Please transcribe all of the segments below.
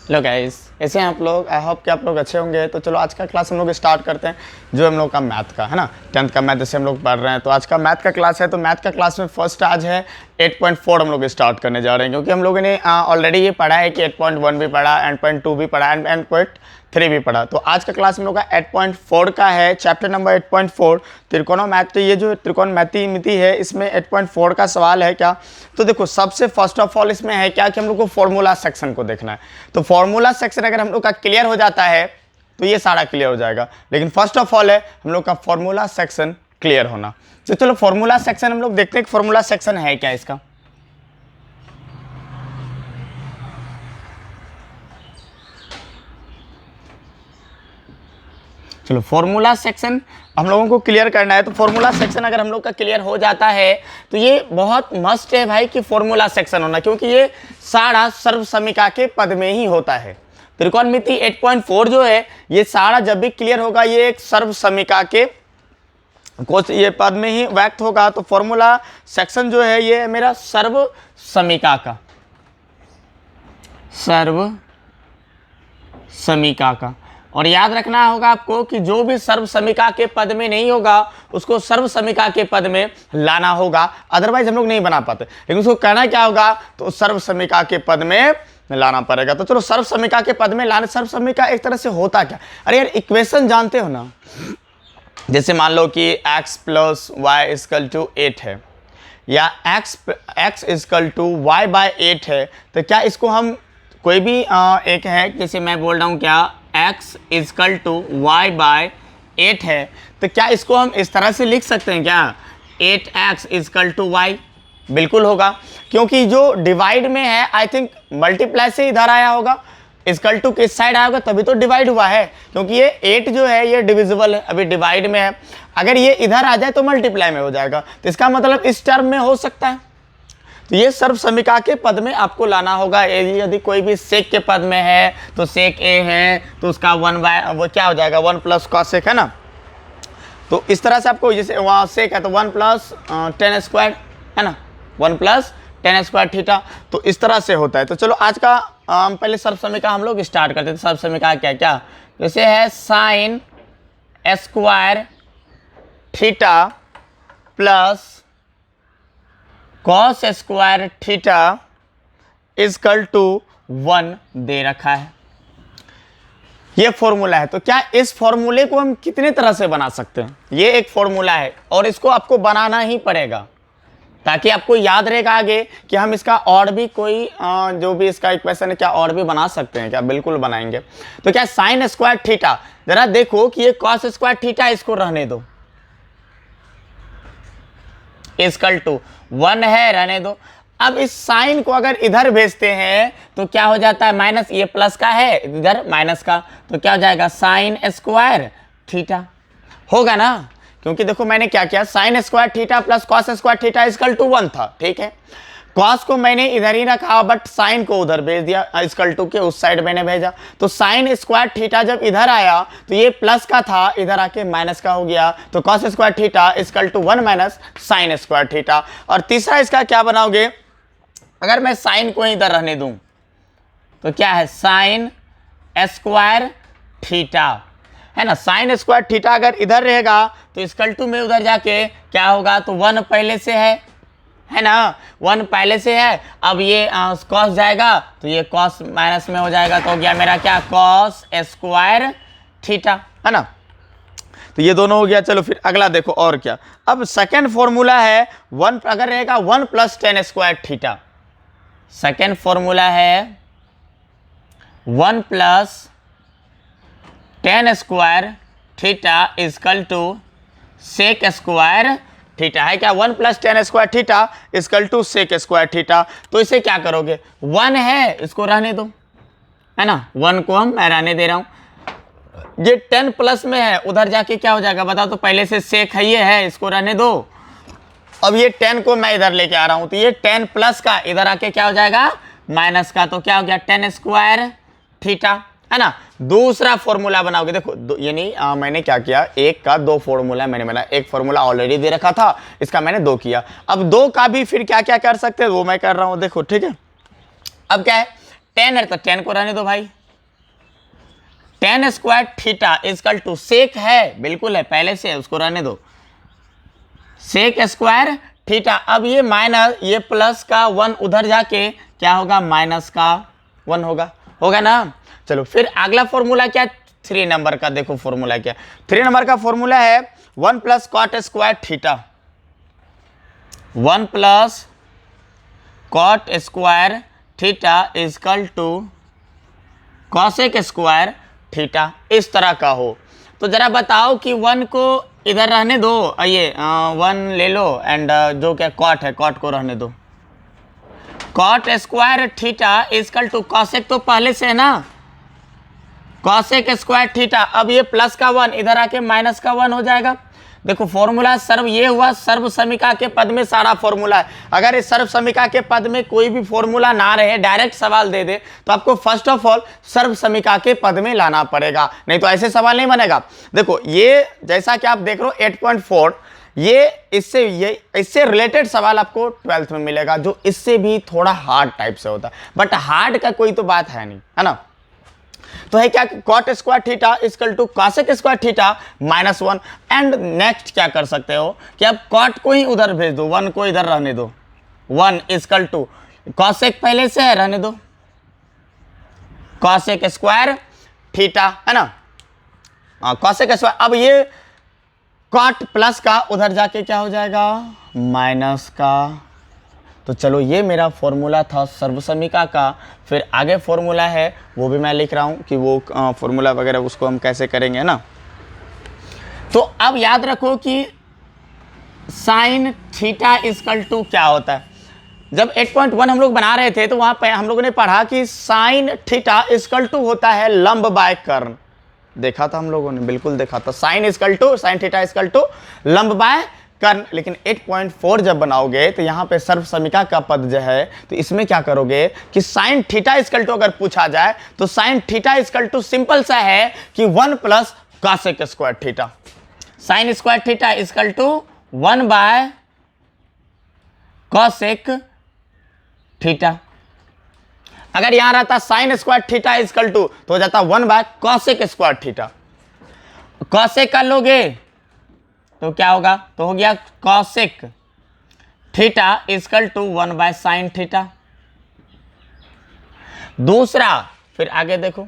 Hello guys, कैसे हैं आप लोग। आई होप कि आप लोग अच्छे होंगे। तो चलो आज का क्लास हम लोग स्टार्ट करते हैं, जो हम लोग का मैथ का है ना, 10th का मैथ जैसे हम लोग पढ़ रहे हैं। तो आज का मैथ का क्लास है। तो मैथ का क्लास में फर्स्ट आज है 8.4 हम लोग स्टार्ट करने जा रहे हैं, क्योंकि हम लोगों ने ऑलरेडी ये पढ़ा है कि 8.1 भी पढ़ा, 8.2 भी पढ़ा, 8.3 भी पढ़ा। तो आज का क्लास हम लोग का 8.4 का है, चैप्टर नंबर 8.4 त्रिकोणमिति। ये जो त्रिकोणमिति है, इसमें 8.4 का सवाल है क्या। तो देखो, सबसे फर्स्ट ऑफ ऑल इसमें है क्या कि हम लोग को फॉर्मूला सेक्शन को देखना है। तो फॉर्मूला सेक्शन अगर हम लोग का क्लियर हो जाता है तो ये सारा क्लियर हो जाएगा। लेकिन फर्स्ट ऑफ ऑल है हम लोग का फॉर्मूला सेक्शन क्लियर होना। तो चलो फॉर्मूला सेक्शन हम लोग देखते हैं कि फॉर्मूला सेक्शन है क्या इसका। चलो फॉर्मूला सेक्शन हम लोगों को क्लियर करना है। तो फॉर्मूला सेक्शन अगर हम लोग का क्लियर हो जाता है तो ये बहुत मस्ट है भाई कि फॉर्मूला सेक्शन होना, क्योंकि ये सारा सर्वसमीका के पद में ही होता है। त्रिकोणमिति 8.4 जो है ये सारा जब भी क्लियर होगा ये एक सर्वसमीका के ये पद में ही व्यक्त होगा। तो फॉर्मूला सेक्शन जो है ये मेरा सर्वसमीका का, सर्वसमीका का। और याद रखना होगा आपको कि जो भी सर्वसमीका के पद में नहीं होगा उसको सर्वसमीका के पद में लाना होगा, अदरवाइज हम लोग नहीं बना पाते। लेकिन उसको कहना क्या होगा, तो सर्वसमीका के पद में लाना पड़ेगा। तो चलो सर्वसमीका के पद में लाने, सर्वसमीका एक तरह से होता क्या। अरे यार इक्वेशन जानते हो ना, जैसे मान लो कि x + y = 8 है, या x = y/8 है। तो क्या इसको हम कोई भी एक है, जैसे मैं बोल रहा हूँ क्या x = y/8 है, तो क्या इसको हम इस तरह से लिख सकते हैं क्या 8x = y। बिल्कुल होगा, क्योंकि जो डिवाइड में है आई थिंक मल्टीप्लाई से इधर आया होगा, इक्वल टू किस साइड आया होगा तभी तो डिवाइड हुआ है, क्योंकि ये 8 जो है ये डिविजिबल है, अभी डिवाइड में है। अगर ये इधर आ जाए तो मल्टीप्लाई में हो जाएगा, तो इसका मतलब इस टर्म में हो सकता है। तो ये सर्वसमीका के पद में आपको लाना होगा। यदि कोई भी सेक के पद में है तो सेक ए है तो उसका वो क्या हो जाएगा 1 + cos है ना। तो इस तरह से आपको, जैसे वहाँ सेक है तो 1 + tan² है ना, 1 + tan² थीटा। तो इस तरह से होता है। तो चलो आज का पहले सर्वसमीका हम लोग स्टार्ट करते हैं। तो सर्वसमीका क्या क्या, जैसे है sin² theta plus cos² theta = 1 दे रखा है। ये फॉर्मूला है। तो क्या इस फॉर्मूले को हम कितने तरह से बना सकते हैं, ये एक फॉर्मूला है और इसको आपको बनाना ही पड़ेगा, ताकि आपको याद रहेगा आगे कि हम इसका और भी कोई जो भी इसका इक्वेशन है क्या और भी बना सकते हैं क्या। बिल्कुल बनाएंगे। तो क्या sin² थीटा, जरा देखो कि ये cos² थीटा इसको रहने दो, = 1 है, रहने दो। अब इस साइन को अगर इधर भेजते हैं तो क्या हो जाता है, माइनस, ये प्लस का है इधर माइनस का, तो क्या हो जाएगा sin² थीटा होगा ना। क्योंकि देखो मैंने क्या किया, sin² theta plus cos² theta = 1 था, ठीक है। cos को मैंने इधर ही रखा बट sin को उधर भेज दिया, = के उस साइड मैंने भेजा। तो sin² थीटा जब इधर आया तो ये प्लस का था, इधर आके माइनस का हो गया। तो cos² थीटा = 1 - sin² थीटा। और तीसरा इसका क्या बनाओगे, अगर मैं sin को इधर रहने दूं तो क्या है sin² थीटा है ना। sin² थीटा अगर इधर रहेगा तो = में उधर जाके क्या होगा, तो 1 पहले से है ना, 1 पहले से है। अब ये cos जाएगा तो ये cos माइनस में हो जाएगा, तो हो गया मेरा क्या cos² थीटा है ना। तो ये दोनों हो गया। चलो फिर अगला देखो और क्या। अब सेकंड फॉर्मूला है 1 अगर रहेगा 1 + tan² थीटा। सेकंड फॉर्मूला है 1 + tan² थीटा = sec² थीटा है क्या। 1 + tan² थीटा = sec² थीटा। तो इसे क्या करोगे, 1 है इसको रहने दो है ना, 1 को मैं रहने दे रहा हूं। ये 10 प्लस में है, उधर जाके क्या हो जाएगा बताओ, तो पहले से सेक है, ये है, इसको रहने दो। अब ये 10 को मैं इधर लेके आ रहा हूं, तो ये 10 प्लस का इधर आके क्या हो जाएगा माइनस का, तो क्या हो गया tan² थीटा है ना। दूसरा फॉर्मूला बनाओगे, देखो यानी मैंने क्या किया, एक का 2 फॉर्मूला मैंने बनाया। एक फॉर्मूला ऑलरेडी दे रखा था, इसका मैंने 2 किया। अब 2 का भी फिर क्या क्या कर सकते हैं वो मैं कर रहा हूं, देखो ठीक है। अब क्या है 10 है तो 10 को रहने दो भाई, 10 स्क्वायर थीटा इजकल टू, सेक है बिल्कुल है, पहले से है, उसको रहने दो, सेक स्क्वायर थीटा। अब ये माइनस, ये प्लस का 1 उधर जाके क्या होगा, माइनस का 1 होगा ना। चलो फिर अगला फॉर्मूला क्या, 3 नंबर का देखो फॉर्मूला क्या, 3 नंबर का फॉर्मूला है 1 plus cot square theta, 1 plus cot square theta is equal to cosec square theta, इस तरह का हो। तो जरा बताओ कि 1 को इधर रहने दो, ये 1 ले लो एंड जो क्या कॉट है, कॉट को रहने दो, cot square theta is equal to cosec तो पहले से है ना, कॉसेक स्क्वायर थीटा। अब ये प्लस का 1 इधर आके माइनस का 1 हो जाएगा। देखो फॉर्मूला सर्व, ये हुआ सर्व समीका के पद में सारा फॉर्मूला है। अगर इस सर्व समीका के पद में कोई भी फॉर्मूला ना रहे, डायरेक्ट सवाल दे दे, तो आपको फर्स्ट ऑफ ऑल सर्व समीका के पद में लाना पड़ेगा, नहीं तो ऐसे सवाल नहीं बनेगा। देखो ये जैसा कि आप देख रहे हो 8.4, ये इससे रिलेटेड सवाल आपको 12th में मिलेगा, जो इससे भी थोड़ा हार्ड टाइप से होता है, बट हार्ड का कोई तो बात है नहीं, है ना। तो है क्या, cot square theta is equal to cosec square theta -1। And next क्या कर सकते हो कि अब कॉट को ही उधर भेज दो, 1 को इधर रहने दो, 1 इजकल टू कॉसेक पहले से है, रहने दो, कॉसेक स्क्वायर थीटा, है ना, कॉसेक स्क्वायर। अब ये कॉट प्लस का उधर जाके क्या हो जाएगा, माइनस का। तो चलो ये मेरा फॉर्मूला था सर्वसमीका का। फिर आगे फॉर्मूला है वो भी मैं लिख रहा हूँ कि वो फॉर्मूला वगैरह उसको हम कैसे करेंगे ना। तो अब याद रखो कि साइन थीटा इजकल टू क्या होता है। जब 8.1 हम लोग बना रहे थे तो वहाँ पे हम लोगों ने पढ़ा कि साइन थीटा इजकल टू होता है लंब बाय कर्ण, देखा था हम लोगों ने, बिल्कुल देखा था, साइन थीटा इजकल टू लंब बाय कर्ण। लेकिन 8.4 जब बनाओगे तो यहाँ पे सर्व समीका का पद जो है, तो इसमें क्या करोगे कि साइन थीटा इजकल टू अगर पूछा जाए तो sine theta is equal to simple सा है कि 1 plus cosec square theta, sine square theta is equal to 1 by cosec theta. अगर यहां रहता sine square theta is equal to तो हो जाता 1 by cosec square theta. Cosec का लोगे तो क्या होगा, तो हो गया cosec theta is equal to 1 by sine theta. दूसरा फिर आगे देखो,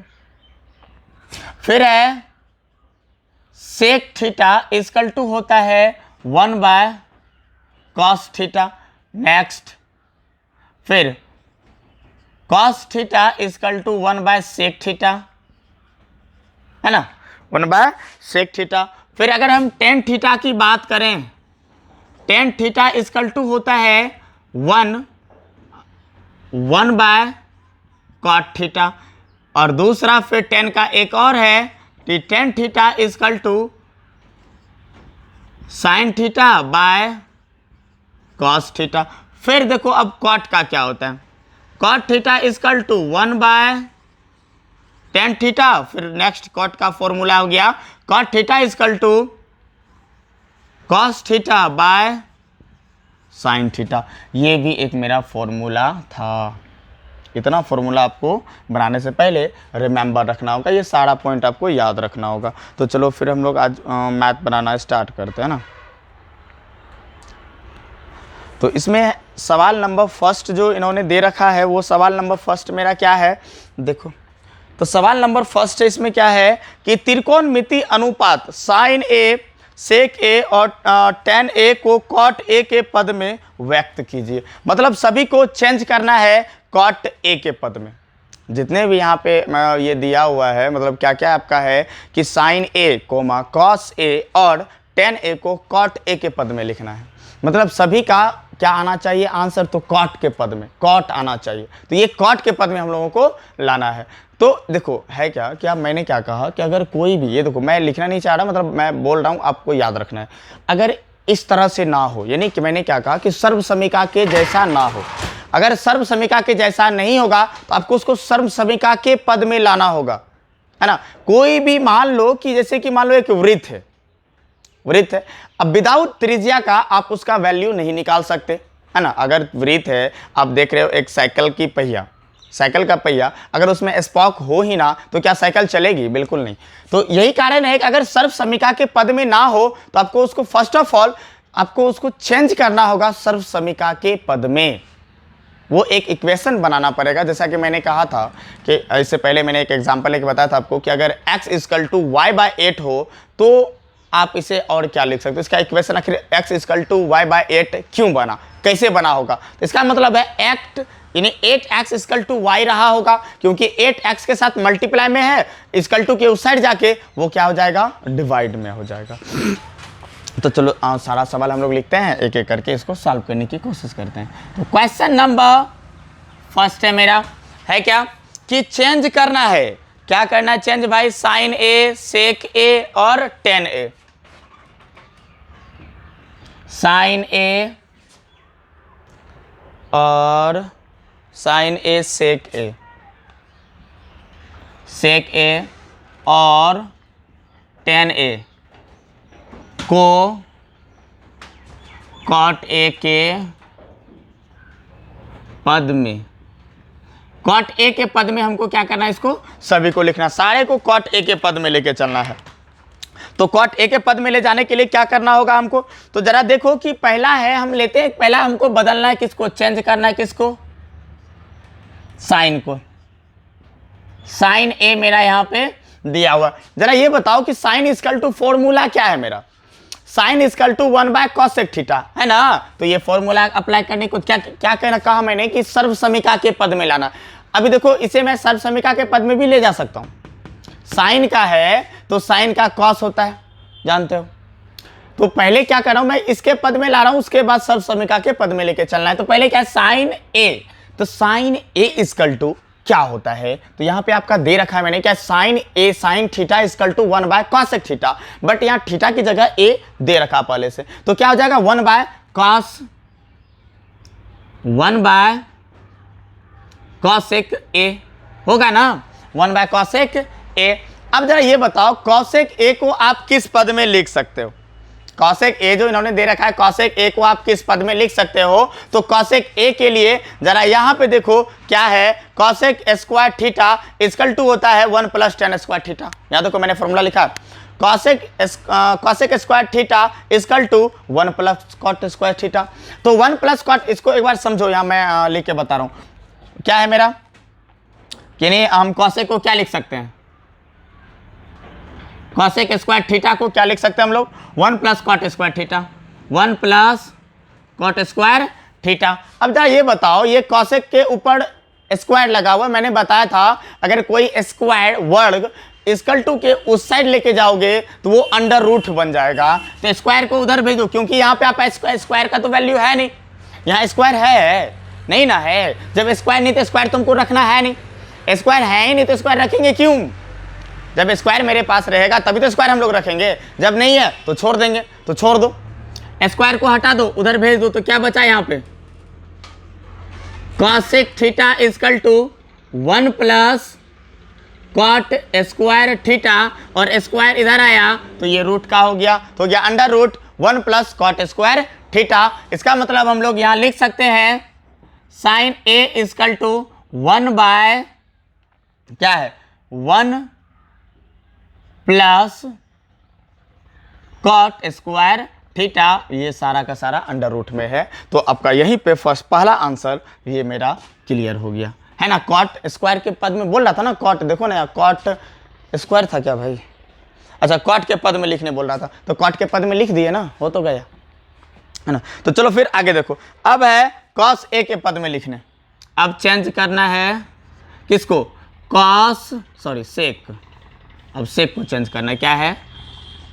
फिर है सेक थीटा इजकल टू होता है 1 बाय कॉस थीटा। नेक्स्ट फिर cos theta is equal to 1 by sec theta, है ना, 1 बाय सेक थीटा। फिर अगर हम टेन थीटा की बात करें, टेन थीटा इजकल टू होता है 1 बाय कॉट थीटा। और दूसरा फिर टेन का एक और है कि tan theta is equal to sine theta by cos theta. फिर देखो अब कॉट का क्या होता है, cot theta is equal to 1 by tan theta. फिर नेक्स्ट कॉट का फॉर्मूला हो गया cot theta is equal to cos theta by sine theta. ये भी एक मेरा फॉर्मूला था। इतना फॉर्मूला आपको बनाने से पहले रिमेंबर रखना होगा, ये सारा पॉइंट आपको याद रखना होगा। तो चलो फिर हम लोग आज मैथ बनाना स्टार्ट करते हैं ना। तो इसमें सवाल नंबर फर्स्ट जो इन्होंने दे रखा है, वो सवाल नंबर फर्स्ट मेरा क्या है, देखो। तो सवाल नंबर फर्स्ट है, इसमें क्या है कि त्रिकोणमिति अनुपात साइन ए, सेक ए और टेन ए को कॉट ए के पद में व्यक्त कीजिए। मतलब सभी को चेंज करना है कॉट ए के पद में। जितने भी यहाँ पे ये दिया हुआ है, मतलब क्या क्या आपका है कि sign A coma cos A और टेन ए को कॉट ए के पद में लिखना है। मतलब सभी का क्या आना चाहिए आंसर, तो कॉट के पद में, कॉट आना चाहिए। तो ये कॉट के पद में हम लोगों को लाना है। तो देखो है क्या मैंने क्या कहा कि अगर कोई भी, ये देखो मैं लिखना नहीं चाह रहा, मतलब मैं बोल रहा हूँ आपको याद रखना है। अगर इस तरह से ना हो, यानी कि मैंने क्या कहा कि सर्व समीका के जैसा ना हो। अगर सर्व समीका के जैसा नहीं होगा तो आपको उसको सर्व समीका के पद में लाना होगा, है ना। कोई भी मान लो कि जैसे कि मान लो एक वृत्त है, अब विदाउट त्रिज्या का आप उसका वैल्यू नहीं निकाल सकते, है ना। अगर वृत्त है, आप देख रहे हो एक साइकिल की पहिया, साइकिल का पहिया, अगर उसमें स्पॉक हो ही ना तो क्या साइकिल चलेगी? बिल्कुल नहीं। तो यही कारण है कि अगर सर्व समीका के पद में ना हो तो आपको उसको फर्स्ट ऑफ ऑल आपको उसको चेंज करना होगा सर्व समीका के पद में। वो एक इक्वेशन बनाना पड़ेगा, जैसा कि मैंने कहा था कि इससे पहले मैंने एक एग्जांपल लेके बताया था आपको कि अगर x equal to y by 8 हो तो आप इसे और क्या लिख सकते हो, इसका इक्वेशन आखिर x equal to y by 8 क्यों बना, कैसे बना होगा? तो इसका मतलब है एक्ट यानी 8x इक्वल टू वाई रहा होगा, क्योंकि 8x के साथ मल्टीप्लाई में है, इक्वल टू के उस साइड जाके वो क्या हो जाएगा? डिवाइड में हो जाएगा। तो चलो सारा सवाल हम लोग लिखते हैं, एक एक करके इसको सॉल्व करने की कोशिश करते हैं। तो क्वेश्चन नंबर फर्स्ट है मेरा, है क्या कि चेंज करना है, क्या करना है चेंज भाई? साइन ए, सेक ए और टेन ए। साइन ए और साइन ए सेक ए, सेक ए और टेन ए को कॉट ए के पद में, कॉट ए के पद में हमको क्या करना है? इसको सभी को लिखना, सारे को कॉट ए के पद में लेके चलना है। तो कॉट ए के पद में ले जाने के लिए क्या करना होगा हमको? तो जरा देखो कि पहला है, हम लेते हैं, पहला हमको बदलना है, किसको चेंज करना है? किसको? साइन को। साइन ए मेरा यहां पे दिया हुआ, जरा ये बताओ कि साइन इक्वल टू फॉर्मूला क्या है मेरा? Sine equal to 1 by cosec theta, है ना? तो ये फॉर्मूला अप्लाई करने को क्या क्या कहना कहा मैंने कि सर्व समीका के पद में लाना। अभी देखो इसे मैं सर्व समीका के पद में भी ले जा सकता हूं। साइन का है तो साइन का कॉस होता है, जानते हो। तो पहले क्या कर रहा हूं मैं? इसके पद में ला रहा हूं, उसके बाद सर्व समीका के पद में लेके चलना है। तो पहले क्या है? Sign A. तो साइन ए इक्वल टू क्या होता है? तो यहां पे आपका दे रखा है मैंने, क्या? Sine A sine theta equal to 1 by cosec theta, but यहां थीटा की जगह ए दे रखा पहले से, तो क्या हो जाएगा? 1 बाय कॉस, 1 बाय कॉसेक ए होगा ना, 1 बाय कॉसेक ए। अब जरा ये बताओ कॉसेक ए को आप किस पद में लिख सकते हो? कॉसेक ए जो इन्होंने दे रखा है, कॉसेक ए को आप किस पद में लिख सकते हो? तो कॉसेक ए के लिए जरा यहां पे देखो क्या है, cosec square theta equal to होता है 1 प्लस टेन स्क्वायर थीटा। यहां देखो मैंने फॉर्मूला लिखा, cosec square theta equal to 1 plus cot square theta. तो 1 प्लस कॉट, इसको एक बार समझो, यहां मैं लिख के बता रहा हूं क्या है मेरा, कि नहीं हम कॉसेक को क्या लिख सकते हैं? कॉसेक स्क्वायर थीटा को क्या लिख सकते हैं हम लोग? 1 plus cot square theta, 1 plus cot square theta. अब जरा ये बताओ, ये कॉसेक के ऊपर स्क्वायर लगा हुआ, मैंने बताया था अगर कोई स्क्वायर वर्ग इक्वल टू के उस साइड लेके जाओगे तो वो अंडर रूट बन जाएगा। तो स्क्वायर को उधर भेजो, क्योंकि यहाँ पे आप स्क्वायर का तो वैल्यू है नहीं, यहाँ स्क्वायर है नहीं ना, है। जब स्क्वायर नहीं तो स्क्वायर तुमको रखना है नहीं, स्क्वायर है ही नहीं तो स्क्वायर रखेंगे क्यों? जब स्क्वायर मेरे पास रहेगा तभी तो स्क्वायर हम लोग रखेंगे, जब नहीं है तो छोड़ देंगे। तो छोड़ दो, स्क्वायर को हटा दो, उधर भेज दो, तो क्या बचा यहाँ पे? Cosec theta equal to 1 plus cot square theta, और स्क्वायर इधर आया तो ये रूट का हो गया, तो गया under root 1 plus cot square theta. इसका मतलब हम लोग यहाँ लिख सकते हैं sine A equal to 1 by क्या है? 1 प्लस कॉट स्क्वायर थीटा, ये सारा का सारा अंडर रूट में है। तो आपका यहीं पे फर्स्ट पहला आंसर ये मेरा क्लियर हो गया, है ना। कॉट स्क्वायर के पद में बोल रहा था ना, कॉट देखो ना, कॉट स्क्वायर था क्या भाई? अच्छा, कॉट के पद में लिखने बोल रहा था, तो कॉट के पद में लिख दिए ना, हो तो गया, है ना। तो चलो फिर आगे देखो, अब है कॉस ए के पद में लिखने। अब चेंज करना है किसको? कॉस सॉरी सेक, अब सेक को चेंज करना है, क्या है?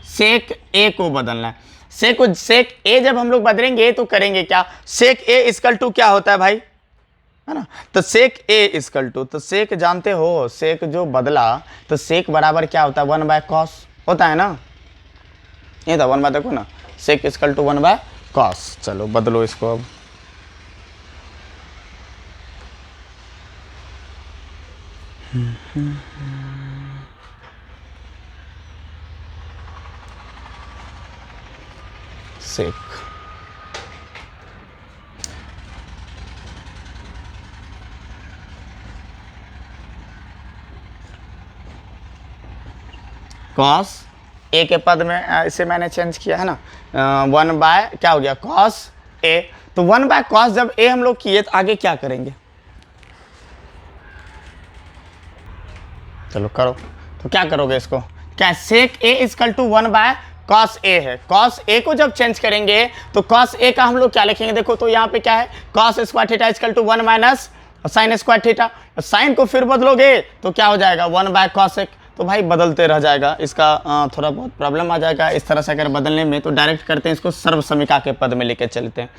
सेक ए को बदलना है। सेक ए जब हम लोग बदलेंगे तो करेंगे क्या? सेक ए इक्वल टू क्या होता है भाई, है ना। तो सेक ए इक्वल टू, तो सेक जानते हो, सेक जो बदला तो सेक बराबर क्या होता है? 1 बाय कॉस होता है ना, ये था 1 बाय, देखो ना, सेक इक्वल टू 1 बाय कॉस। चलो बदलो इसको अब, सेक कॉस ए के पद में इसे मैंने चेंज किया है ना, 1 बाय क्या हो गया कॉस ए। तो 1 बाय कॉस जब ए हम लोग किए तो आगे क्या करेंगे, चलो करो। तो क्या करोगे इसको, क्या सेक ए इजकल टू 1 बाय कॉस ए है। कॉस ए को जब चेंज करेंगे तो कॉस ए का हम लोग क्या लिखेंगे, देखो तो यहाँ पे क्या है cos square theta is equal to 1 minus sine square theta. Sine को फिर बदलोगे तो क्या हो जाएगा 1 बाय कॉस एक। तो भाई बदलते रह जाएगा, इसका थोड़ा बहुत प्रॉब्लम आ जाएगा इस तरह से अगर बदलने में। तो डायरेक्ट करते हैं इसको सर्व समीका के पद में लेके चलते हैं।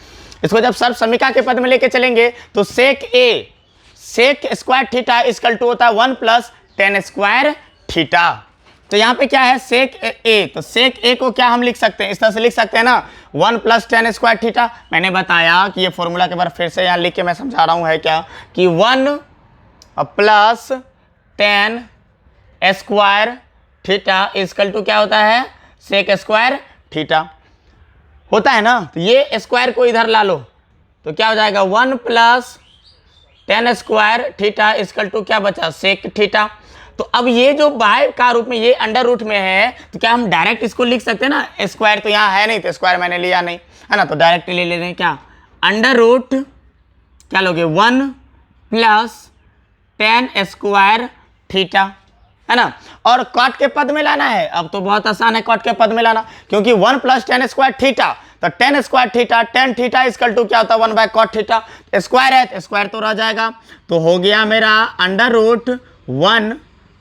इसको जब सर्व समीका के पद में लेके चलेंगे तो sec A sec square theta is equal to होता है 1 प्लस टेन स्क्वायर थीटा। तो यहाँ पे क्या है सेक ए, तो सेक ए को क्या हम लिख सकते हैं, इस तरह से लिख सकते हैं ना 1 प्लस टेन स्क्वायर थीटा। मैंने बताया कि ये फॉर्मूला के बार फिर से यहाँ लिख के मैं समझा रहा हूँ है क्या कि 1 plus tan square theta is equal to क्या होता है सेक स्क्वायर थीटा होता है ना। तो ये स्क्वायर को इधर ला लो तो क्या हो जाएगा 1 plus tan square theta is equal to क्या बचा सेक थीटा। तो अब ये जो बाय का रूप में ये अंडर रूट में है तो क्या हम डायरेक्ट इसको लिख सकते हैं ना, स्क्वायर तो यहाँ है नहीं तो स्क्वायर मैंने लिया नहीं है ना, तो डायरेक्ट ले लेते हैं क्या अंडर रूट क्या लोगे 1 प्लस टेन स्क्वायर थीटा है ना। और कॉट के पद में लाना है, अब तो बहुत आसान है कॉट के पद में लाना, क्योंकि 1 प्लस टेन स्क्वायर थीटा तो tan square theta tan theta is equal to क्या होता है 1 बाय कॉट थीटा। स्क्वायर है तो स्क्वायर तो रह जाएगा, तो हो गया मेरा अंडर रूट 1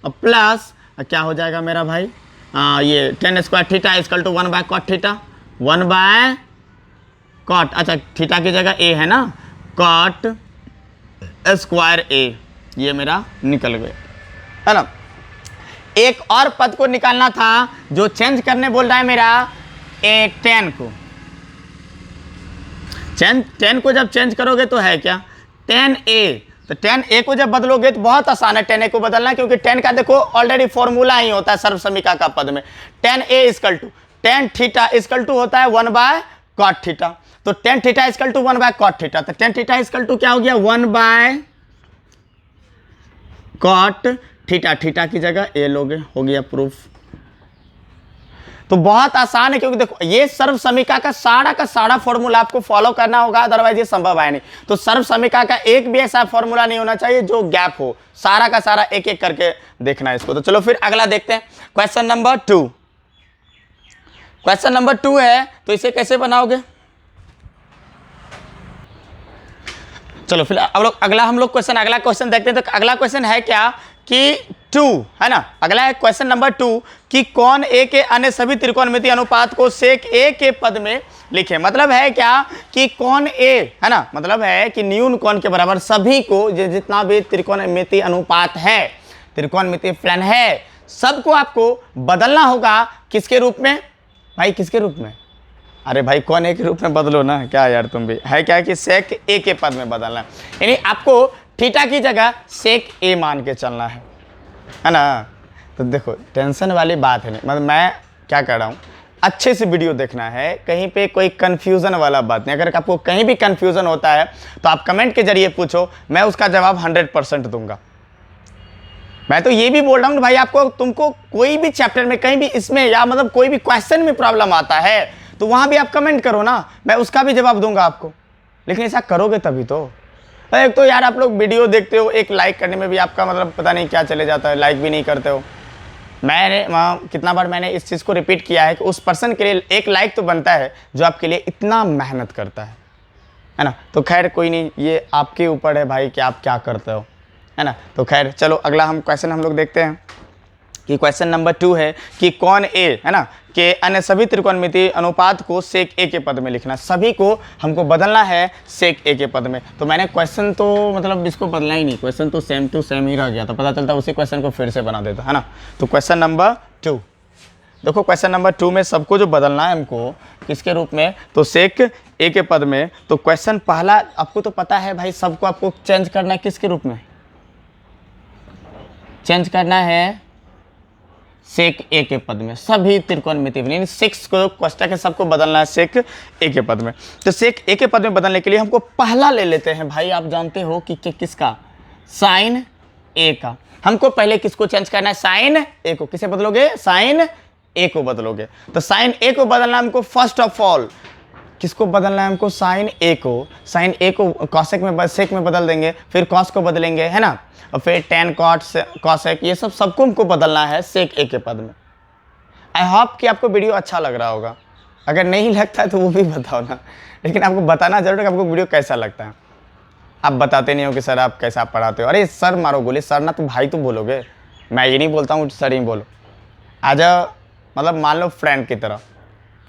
प्लस क्या हो जाएगा मेरा भाई ये tan square theta is equal to 1 by cot theta 1 by cot, अच्छा थीटा की जगह ए है ना कॉट स्क्वायर ए, ये मेरा निकल गया है ना। एक और पद को निकालना था जो चेंज करने बोल रहा है मेरा ए टेन को। टेन को जब चेंज करोगे तो है क्या टेन ए, तो टेन ए को जब बदलोगे तो बहुत आसान है टेन ए को बदलना, क्योंकि टेन का देखो ऑलरेडी फॉर्मूला ही होता है सर्व समीका का पद में tan A is equal to tan theta is equal to होता है 1 बाय कॉट थीटा। तो tan theta is equal to 1 by cot theta, तो टेन थीटा इजकल टू क्या हो गया 1 बाय कॉट थीटा, थीटा की जगह ए लोगे, हो गया प्रूफ। तो बहुत आसान है, क्योंकि देखो ये सर्व समीका का सारा फॉर्मूला आपको फॉलो करना होगा, अदरवाइज ये संभव है नहीं। तो सर्व समीका का एक भी ऐसा फॉर्मूला नहीं होना चाहिए जो गैप हो, सारा का सारा एक एक करके देखना है इसको। तो चलो फिर अगला देखते हैं क्वेश्चन नंबर 2। क्वेश्चन नंबर 2 है तो इसे कैसे बनाओगे, चलो फिर अगला क्वेश्चन देखते हैं। तो अगला क्वेश्चन है क्या कि 2 है ना, अगला है क्वेश्चन नंबर 2 कि कौन ए के अन्य सभी त्रिकोणमितीय अनुपात को सेक ए के पद में लिखे। मतलब है क्या कि कौन ए है ना, मतलब है कि न्यून कौन के बराबर सभी को जितना भी त्रिकोणमितीय अनुपात है त्रिकोणमितीय फलन है सबको आपको बदलना होगा किसके रूप में भाई, किसके रूप में, अरे भाई कौन ए के रूप में बदलो ना, क्या यार तुम भी है क्या कि सेक ए के पद में बदलना है, यानी आपको थीटा की जगह सेक ए मान के चलना है ना। तो देखो टेंशन वाली बात है नहीं, मतलब मैं क्या कर रहा हूँ अच्छे से वीडियो देखना है, कहीं पे कोई कंफ्यूजन वाला बात नहीं। अगर आपको कहीं भी कंफ्यूजन होता है तो आप कमेंट के जरिए पूछो, मैं उसका जवाब 100% दूंगा। मैं तो ये भी बोल रहा हूँ भाई आपको, तुमको कोई भी चैप्टर में कहीं भी इसमें या मतलब कोई भी क्वेश्चन में प्रॉब्लम आता है तो वहाँ भी आप कमेंट करो ना, मैं उसका भी जवाब दूंगा आपको। लेकिन ऐसा करोगे तभी तो, एक तो यार आप लोग वीडियो देखते हो, एक लाइक करने में भी आपका मतलब पता नहीं क्या चले जाता है, लाइक भी नहीं करते हो। मैंने कितना बार मैंने इस चीज़ को रिपीट किया है कि उस पर्सन के लिए एक लाइक तो बनता है जो आपके लिए इतना मेहनत करता है ना। तो खैर कोई नहीं, ये आपके ऊपर है भाई कि आप क्या करते हो, है ना। तो खैर चलो अगला क्वेश्चन हम लोग देखते हैं कि क्वेश्चन नंबर 2 है कि कौन ए है ना कि अन्य सभी त्रिकोणमितीय अनुपात को सेक ए के पद में लिखना, सभी को हमको बदलना है सेक ए के पद में। तो मैंने क्वेश्चन तो मतलब इसको बदला ही नहीं, क्वेश्चन तो सेम टू सेम ही रह गया, तो पता चलता उसी क्वेश्चन को फिर से बना देता है ना। तो क्वेश्चन नंबर 2 देखो, क्वेश्चन नंबर 2 में सबको जो बदलना है हमको किसके रूप में, तो सेक ए के पद में। तो क्वेश्चन पहला आपको तो पता है भाई, सबको आपको चेंज करना है किसके रूप में, चेंज करना है सेक ए के पद में, सभी त्रिकोणमितीय यानी 6 को कोष्टक है सबको बदलना है सेक ए के पद में। तो सेक ए के पद में बदलने के लिए हमको पहला ले लेते हैं भाई, आप जानते हो कि किसका, साइन ए का। हमको पहले किसको चेंज करना है, साइन ए को। किसे बदलोगे, साइन ए को बदलोगे। तो साइन ए को बदलना हमको, फर्स्ट ऑफ ऑल किसको बदलना है हमको, साइन ए को। साइन ए को कॉसेक में सेक में बदल देंगे, फिर कॉस को बदलेंगे, है ना, और फिर टेन कॉट कॉसेक, ये सब सबको हमको बदलना है सेक ए के पद में। आई होप कि आपको वीडियो अच्छा लग रहा होगा। अगर नहीं लगता है तो वो भी बताओ ना, लेकिन आपको बताना जरूर है कि आपको वीडियो कैसा लगता है। आप बताते नहीं हो कि सर आप कैसा पढ़ाते हो। अरे सर मारो गोली, सर ना तो भाई तो बोलोगे, मैं ये नहीं बोलता हूँ सर ही बोलो। आज मतलब मान लो फ्रेंड की तरह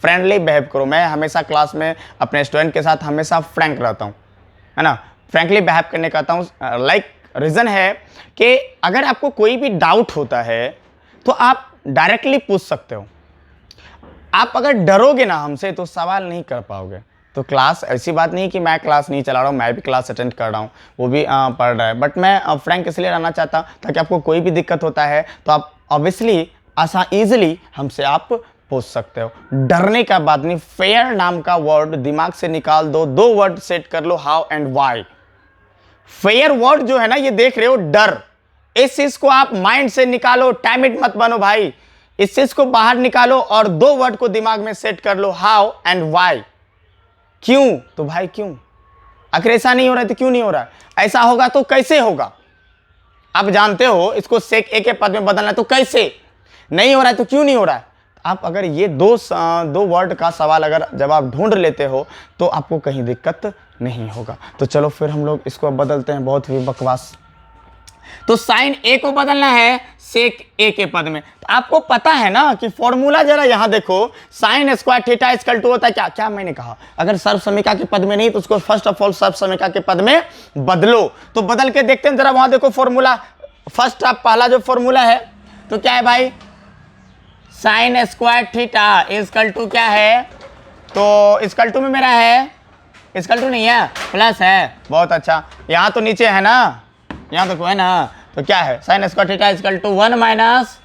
फ्रेंडली बिहेव करो। मैं हमेशा क्लास में अपने स्टूडेंट के साथ हमेशा फ्रैंक रहता हूँ, है ना, फ्रैंकली बिहेव करने का आता हूँ। लाइक रीज़न है कि अगर आपको कोई भी डाउट होता है तो आप डायरेक्टली पूछ सकते हो। आप अगर डरोगे ना हमसे तो सवाल नहीं कर पाओगे। तो क्लास, ऐसी बात नहीं कि मैं क्लास नहीं चला रहा हूँ, मैं भी क्लास अटेंड कर रहा हूँ, वो भी पढ़ रहा है, बट मैं फ्रैंक इसलिए रहना चाहता हूँ ताकि आपको कोई भी दिक्कत होता है तो आप ऑब्वियसली ईजिली हमसे आप पूछ सकते हो। डरने का बात नहीं। फेयर नाम का वर्ड दिमाग से निकाल दो, दो वर्ड सेट कर लो, how and why. Fair word जो है ना, ये देख रहे हो डर, इस चीज को आप माइंड से निकालो, टाइम इट मत बनो भाई, इस चीज को बाहर निकालो और दो वर्ड को दिमाग में सेट कर लो, हाउ एंड वाई। क्यों, तो भाई क्यों, आखिर ऐसा नहीं हो रहा है तो क्यों नहीं हो रहा है, ऐसा होगा तो कैसे होगा। आप जानते हो इसको सेक ए के पद में बदलना है तो कैसे, नहीं हो रहा है तो क्यों नहीं हो रहा है। आप अगर ये दो वर्ड का सवाल अगर जब आप ढूंढ लेते हो तो आपको कहीं दिक्कत नहीं होगा। तो चलो फिर हम लोग इसको बदलते हैं, बहुत ही बकवास। तो साइन ए को बदलना है सेक ए के पद में। तो आपको पता है ना कि फॉर्मूला, जरा यहां देखो, sine square theta equal to होता है क्या, क्या मैंने कहा, अगर सर्वसमीका के पद में नहीं तो उसको फर्स्ट ऑफ ऑल सर्वसमीका के पद में बदलो। तो बदल के देखते हैं, जरा वहां देखो फॉर्मूला। फर्स्ट आप पहला जो फॉर्मूला है तो क्या है भाई, sine square theta equal to क्या है, तो इक्वल टू में मेरा है, इक्वल टू नहीं है, प्लस है, बहुत अच्छा। यहाँ तो नीचे है ना, यहाँ तो है ना, तो क्या है, sine square theta equal to 1 minus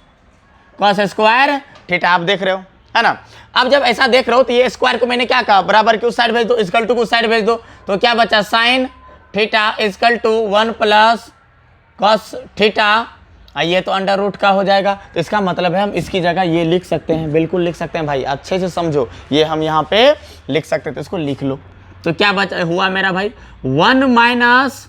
cos square theta. आप देख रहे हो, है ना। अब जब ऐसा देख रहे हो तो ये स्क्वायर को मैंने क्या कहा, बराबर की उस साइड भेज दो, इक्वल टू को उस साइड भेज दो, तो क्या बचा, sine theta equal to 1 plus cos theta. ये तो अंडर रूट का हो जाएगा, तो इसका मतलब है हम इसकी जगह ये लिख सकते हैं, बिल्कुल लिख सकते हैं भाई, अच्छे से समझो, ये हम यहाँ पे लिख सकते हैं, तो इसको लिख लो। तो क्या बचा हुआ मेरा भाई, 1 माइनस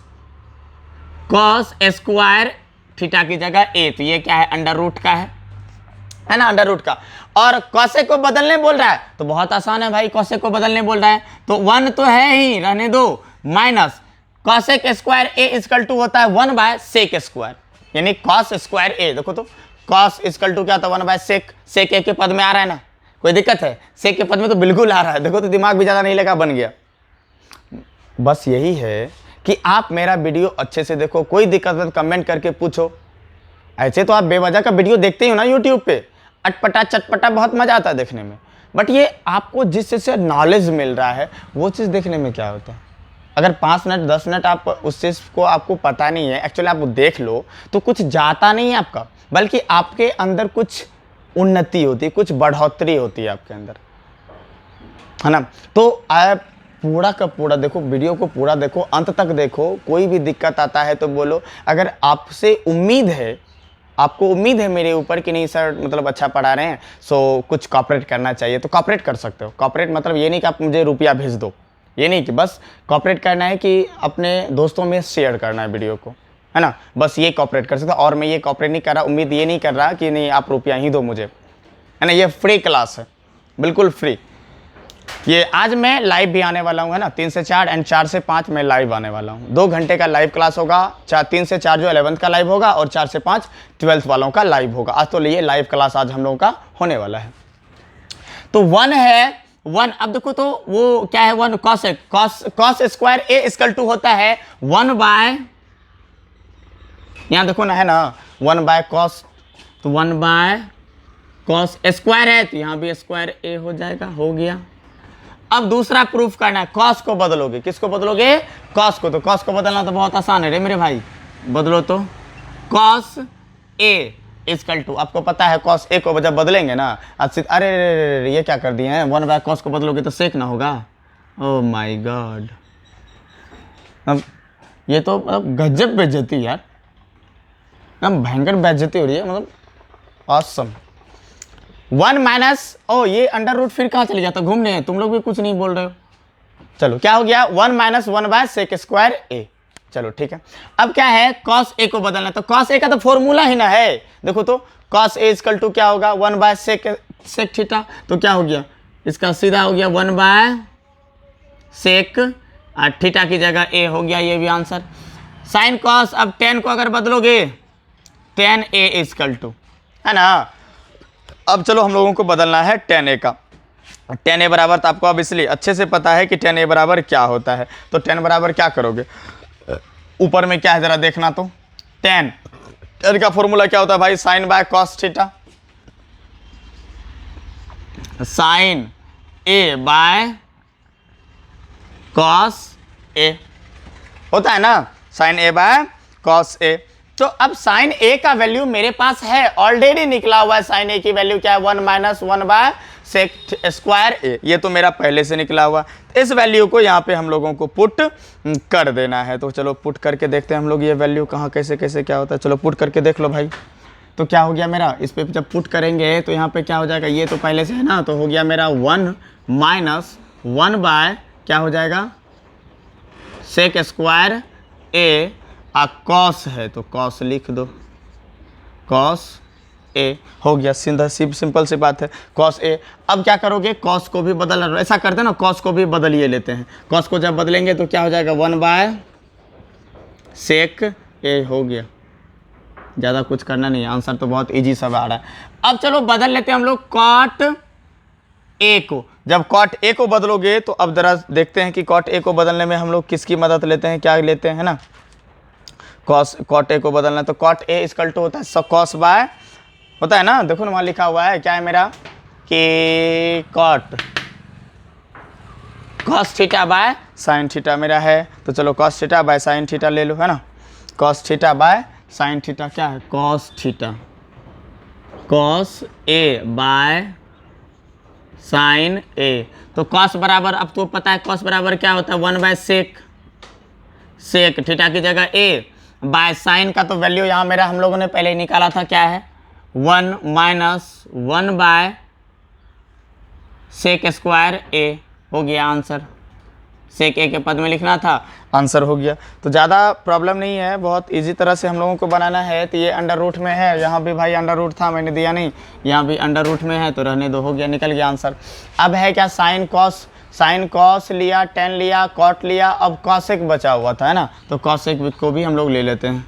कॉस स्क्वायर थीटा की जगह ए, तो ये क्या है, अंडर रूट का है ना, अंडर रूट का। और कॉसेक को बदलने बोल रहा है तो बहुत आसान है भाई, कॉसेक को बदलने बोल रहा है तो 1 तो है ही, रहने दो, minus cosec square A equal to होता है 1 बाय सेक स्क्वायर, यानी कॉस स्क्वायर ए। देखो तो कॉस इक्वल टू क्या होता है, 1 बाय सेक, सेक ए के पद में आ रहा है ना, कोई दिक्कत है, सेक के पद में तो बिल्कुल आ रहा है। देखो तो दिमाग भी ज़्यादा नहीं लगा, बन गया। बस यही है कि आप मेरा वीडियो अच्छे से देखो, कोई दिक्कत है तो कमेंट करके पूछो। ऐसे तो आप बेवजह का वीडियो देखते ही हो ना यूट्यूब पे, अटपटा चटपटा, बहुत मज़ा आता है देखने में, बट ये आपको जिस चीज़ से नॉलेज मिल रहा है वो चीज़ देखने में क्या होता है। अगर 5 मिनट 10 मिनट आप उस चीज़ को आपको पता नहीं है, एक्चुअली आप देख लो तो कुछ जाता नहीं है आपका, बल्कि आपके अंदर कुछ उन्नति होती है, कुछ बढ़ोतरी होती है आपके अंदर, है ना। तो आप पूरा का पूरा देखो, वीडियो को पूरा देखो, अंत तक देखो। कोई भी दिक्कत आता है तो बोलो। अगर आपसे उम्मीद है, आपको उम्मीद है मेरे ऊपर कि नहीं सर मतलब अच्छा पढ़ा रहे हैं, सो कुछ कॉपरेट करना चाहिए, तो कॉपरेट कर सकते हो। कॉपरेट मतलब ये नहीं कि आप मुझे रुपया भेज दो, ये नहीं, कि बस कॉपरेट करना है कि अपने दोस्तों में शेयर करना है वीडियो को, है ना, बस ये कॉपरेट कर सकते हो। और मैं ये कॉपरेट नहीं कर रहा, उम्मीद ये नहीं कर रहा कि नहीं आप रुपया ही दो मुझे, है ना। ये फ्री क्लास है, बिल्कुल फ्री। ये आज मैं लाइव भी आने वाला हूँ, है ना, 3 से 4 एंड 4 से 5 मैं लाइव आने वाला हूँ। 2 घंटे का लाइव क्लास होगा, 3 से 4 जो 11th का लाइव होगा और 4 से 5 12th वालों का लाइव होगा। आज तो ये लाइव क्लास आज हम लोगों का होने वाला है। तो 1 है 1, अब देखो तो वो क्या है, 1 cosec, cos square A equal to होता है 1 बाय, यहाँ देखो ना, है ना, 1 बाय कॉस, तो 1 बाय कॉस स्क्वायर है तो यहाँ भी स्क्वायर ए हो जाएगा, हो गया। अब दूसरा प्रूफ करना है, कॉस को बदलोगे, किसको बदलोगे, कॉस को। तो कॉस को बदलना तो बहुत आसान है रे मेरे भाई, बदलो तो कॉस ए इक्वल टू, आपको पता है कॉस ए को जब बदलेंगे ना, अरे ये क्या कर दिए हैं, 1 बाय कॉस को बदलोगे तो सेक ना होगा। ओह माय गॉड, अब ये तो गजब बेइज्जती यार। एकदम भयंकर बेइज्जती हो रही है, मतलब ऑसम। 1 माइनस, ओ ये अंडर रूट फिर कहाँ चले जाता, घूमने, तुम लोग भी कुछ नहीं बोल रहे हो। चलो क्या हो गया, 1 माइनस 1 बाय सेक स्क्वायर ए। चलो ठीक है, अब क्या है, कॉस ए को बदलना, तो कॉस ए का तो फॉर्मूला ही ना है, देखो तो कॉस ए इक्वल टू क्या होगा, 1 बाय सेक थीटा, तो क्या हो गया, इसका सीधा हो गया 1 बाय सेक और थीटा की जगह ए हो गया, ये भी आंसर। साइन कॉस, अब टेन को अगर बदलोगे टेन ए इक्वल टू, है ना। अब चलो हम लोगों को बदलना है टेन ए का। टेन ए बराबर, तो आपको अब इसलिए अच्छे से पता है कि टेन ए बराबर क्या होता है, तो टेन बराबर क्या करोगे, ऊपर में क्या है जरा देखना, तो टेन का फॉर्मूला क्या होता है भाई, sine by cos theta, sine A by cos A होता है ना, sine A by cos A. तो अब साइन ए का वैल्यू मेरे पास है, ऑलरेडी निकला हुआ है, साइन ए की वैल्यू क्या है, 1 माइनस 1 बाय सेक स्क्वायर ए, ये तो मेरा पहले से निकला हुआ। इस वैल्यू को यहाँ पे हम लोगों को पुट कर देना है, तो चलो पुट करके देखते हैं हम लोग ये वैल्यू कहाँ कैसे कैसे क्या होता है। चलो पुट करके देख लो भाई, तो क्या हो गया मेरा, इस पे जब पुट करेंगे तो यहाँ पे क्या हो जाएगा, ये तो पहले से है ना, तो हो गया मेरा 1 माइनस 1 बाय क्या हो जाएगा, सेक स्क्वायर ए, कॉस है तो कॉस लिख दो, कॉस ए हो गया, सीधा सिंपल सी बात है, कॉस ए। अब क्या करोगे, कॉस को भी बदल, ऐसा करते हैं ना, कॉस को भी बदलिए लेते हैं, कॉस को जब बदलेंगे तो क्या हो जाएगा, 1 बाय सेक ए हो गया, ज़्यादा कुछ करना नहीं है, आंसर तो बहुत इजी सब आ रहा है। अब चलो बदल लेते हैं हम लोग कॉट ए को, जब कॉट ए को बदलोगे तो अब जरा देखते हैं कि कॉट ए को बदलने में हम लोग किसकी मदद लेते हैं, क्या लेते हैं ना, कॉट ए को बदलना, तो कॉट ए इक्वल टू होता है कॉस बाय, होता है ना, देखो ना वहाँ लिखा हुआ है क्या है मेरा, कि cos theta by sine theta मेरा है, तो चलो cos theta by sine theta ले लो, है ना, cos theta by sine theta क्या है, cos theta, cos A by sine A, तो कॉस बराबर, अब तो पता है कॉस बराबर क्या होता है, 1 बाय सेक थीटा की जगह ए, बाय साइन का तो वैल्यू यहाँ मेरा हम लोगों ने पहले ही निकाला था, क्या है 1 माइनस 1 बाय सेक स्क्वायर ए, हो गया आंसर, सेक ए के पद में लिखना था, आंसर हो गया। तो ज़्यादा प्रॉब्लम नहीं है, बहुत इजी तरह से हम लोगों को बनाना है। तो ये अंडर रूट में है, यहाँ भी भाई अंडर रूट था, मैंने दिया नहीं, यहाँ भी अंडर रूट में है, तो रहने दो, हो गया, निकल गया आंसर। अब है क्या, साइन कॉस लिया, टेन लिया, कॉट लिया, अब कॉसेक बचा हुआ था, है ना, तो कॉसेक को भी हम लोग ले लेते हैं,